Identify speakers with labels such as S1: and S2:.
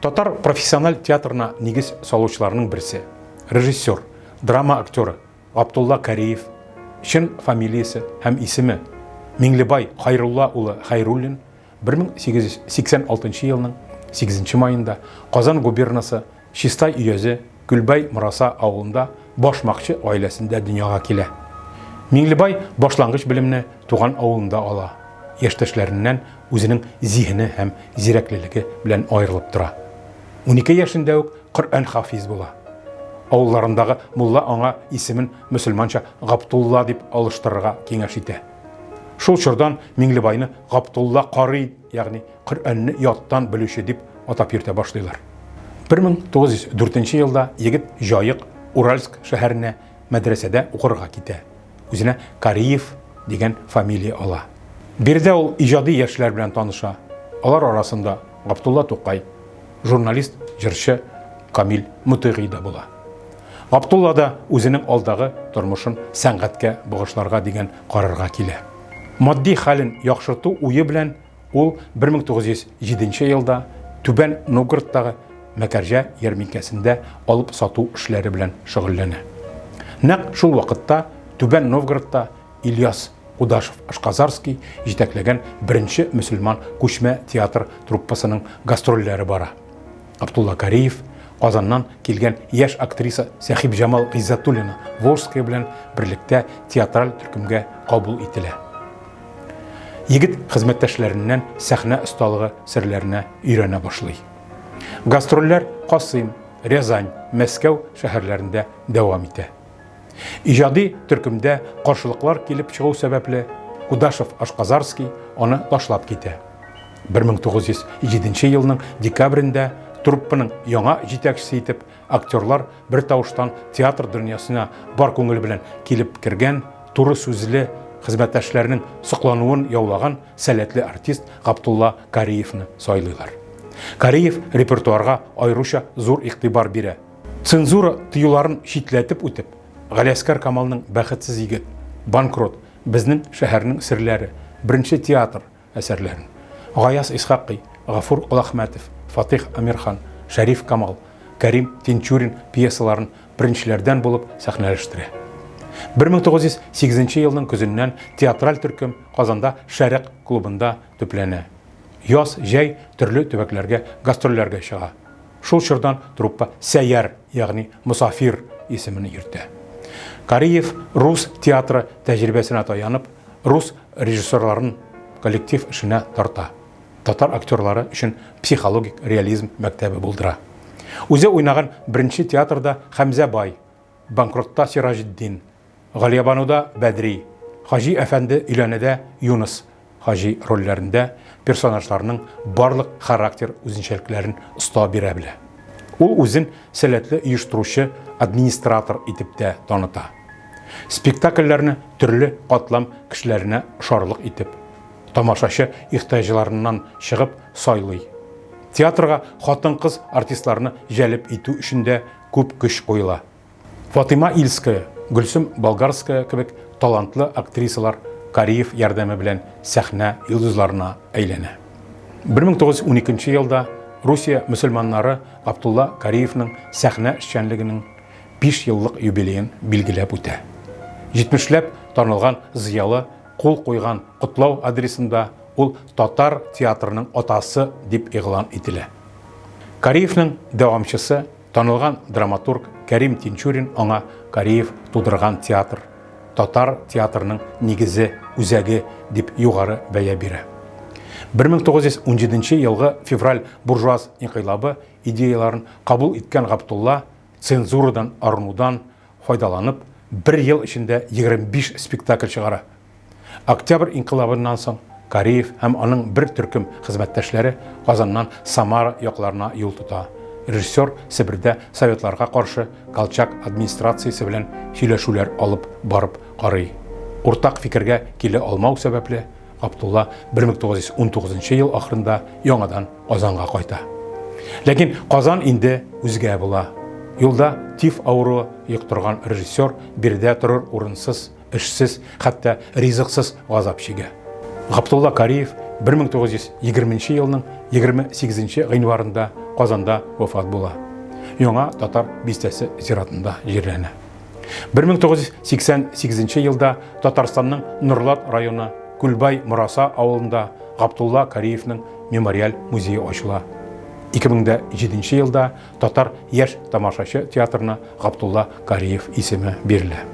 S1: Татар профессиональ театрына нигез салучыларның берсе. Режиссер, драма актеры Ғабдулла Кариев, шын фамилиясы һәм исеме Миңлебай Хайрулла улы Хайруллин 1886 елның 8 майында Казан губернасы Шистай өйөзе Гүлбай Мұраса ауылында башмакчы гаиләсендә дөньяга килә. Миңлебай башлангыч белемне туган авылында ала. Яшьтәшләреннән үзенең зиһене һәм зирәклелеге белән аерылып тора. 12 яшендә үк Коръән хафиз була. Авылларындагы мулла аңа исемен мөселманча Ғабдулла дип алыштырырга киңәш итә. Шул чордан Миңлебайны Ғабдулла Карый, ягъни Коръәнне яттан белүче дип атап йөртә башлыйлар. 1904 елда егет Жайык, Уральск шәһәренә мәдрәсәдә укырга китә. Үзенә Кариев дигән фамилия ала. Бирдә ул иҗади яшьләр белән таныша. Алар арасында Ғабдулла Тукай, журналист, җырчы Камил Мутыйгый да була. Ғабдулла да үзенең алдагы тормышын сәнгатькә багышларга дигән карарга килә. Матди хәлен яхшырту уе белән ул 1907 елда Түбән Новгородтагы Мәкәрҗә ярминкәсендә алып сату эшләре белән шөгыльләнә. Нәкъ шул вакытта Түбән Новгородта Ильяс Кудашев-Ашказарский җитәкләгән беренче мөселман күчмә театр труппасының гастрольләре бара. Ғабдулла Кариев Казаннан килгән яшь актриса Сәхиб Җамал Гыйззәтуллина Волжская белән берлектә театраль төркемгә кабул ителә. Егет хезмәттәшләреннән сәхнә осталыгы серләренә өйрәнә башлый. Гастрольләр Касыйм, Рязань, Мәскәү шәһәрләрендә дәвам итә. Иҗади төркемдә каршылыклар килеп чыгу сәбәпле Кудашев-Ашказарский аны ташлап китә. 1907 елның декабрендә труппаның яңа җитәкчесе итеп актерлар бер тавыштан театр дөньясына бар күңел белән килеп кергән, туры сүзле хезмәттәшләренең соклануын яулаган сәләтле артист Ғабдулла Кариевны сайлыйлар. Кариев репертуарга айрыша зур игътибар бирә. Цензура тыюларын читләтеп үтеп, Галиәскәр Камалның Бәхетсез егет, Банкрот, Безнең шәһәрнең серләре, Беренче театр әсәрләрен, Гаяз Исхакый, Гафур Улахмәтов, Фатих Амирхан, Шәриф Камал, Кәрим Тинчурин пьесаларын беренчеләрдән булып сәхнәләштерә. 1908 елның көзеннән театраль төркем Казанда Шәрык клубында төпләнә. Яз, җәй төрле төбәкләргә гастрольләргә чыга. Шул чордан труппа Сәйяр, ягъни Мусафир исемен йөртә. Кариев рус театры тәҗрибәсенә таянып, рус режиссерларын коллектив эшенә тарта. Татар актерлары өчен психологик реализм мәктәбе булдыра. Үзе уйнаган беренче театрда Хәмзә бай, Банкротта Сираҗетдин, Галиябануда Бәдри, Хаҗи әфәнде өйләнәдә Юнус, Хаҗи рольләрендә персонажларның барлык характер үзенчәлекләрен оста бирә белә. Ул үзен сәләтле оештыручы, администратор итеп тә таныта. Спектакльләрне төрле катлам кешеләренә шарлык итеп, тамашачы ихтыяҗларыннан чыгып сайлый. Театрга хатын-кыз артистларны җәлеп итү өчен дә күп көч куела. Фатима Ильская, Гөлсем Болгарская кебек талантлы актрисалар Кариев ярдәме белән сәхнә йолдызларына әйләнә. 1912 елда Русия мөселманнары Ғабдулла Кариевның сәхнә эшчәнлегенең 5 еллык юбилеен билгеләп үтә. 70ләп танылган зыялы кул куйган котлау адресында ул татар театрының атасы дип игълан ителә. Кариевның дәвамчысы танылган драматург Кәрим Тинчурин аңа Кариев тудырган театр, татар театрының нигезе, үзәге дип югары бәя бирә. 1917 елгы февраль буржуаз инкыйлабы идеяларын кабул иткән Ғабдулла цензурадан арынудан файдаланып, 1 ел эчендә 25 спектакль чыгара. Октябрь инкыйлабыннан соң Кариев һәм аның бер төркем хезмәттәшләре Казаннан Самара якларына юл тота. Режиссер Себердә советларга каршы Колчак администрациясе белән сөйләшүләр алып барып карый. Уртак фикергә килә алмау сәбәпле Ғабдулла 1919 ел ахырында яңадан Казанга кайта. Ләкин Казан инде үзгә була. Юлда тиф авыруы йоктырган режиссер бирдә торыр урынсыз, эшсез, хәтта ризыксыз газап чигә. Ғабдулла Кариев 1920 елның 28 гыйнварында Казанда вафат була. Яңа татар бистәсе зиратында җирләнә. 1988 елда Татарстанның Нурлат районы Күлбай Мураса авылында Габдулла Кариевның мемориаль музейы ачыла. 2007 елда татар яшь тамашачы театрына Габдулла Кариев исеме бирелә.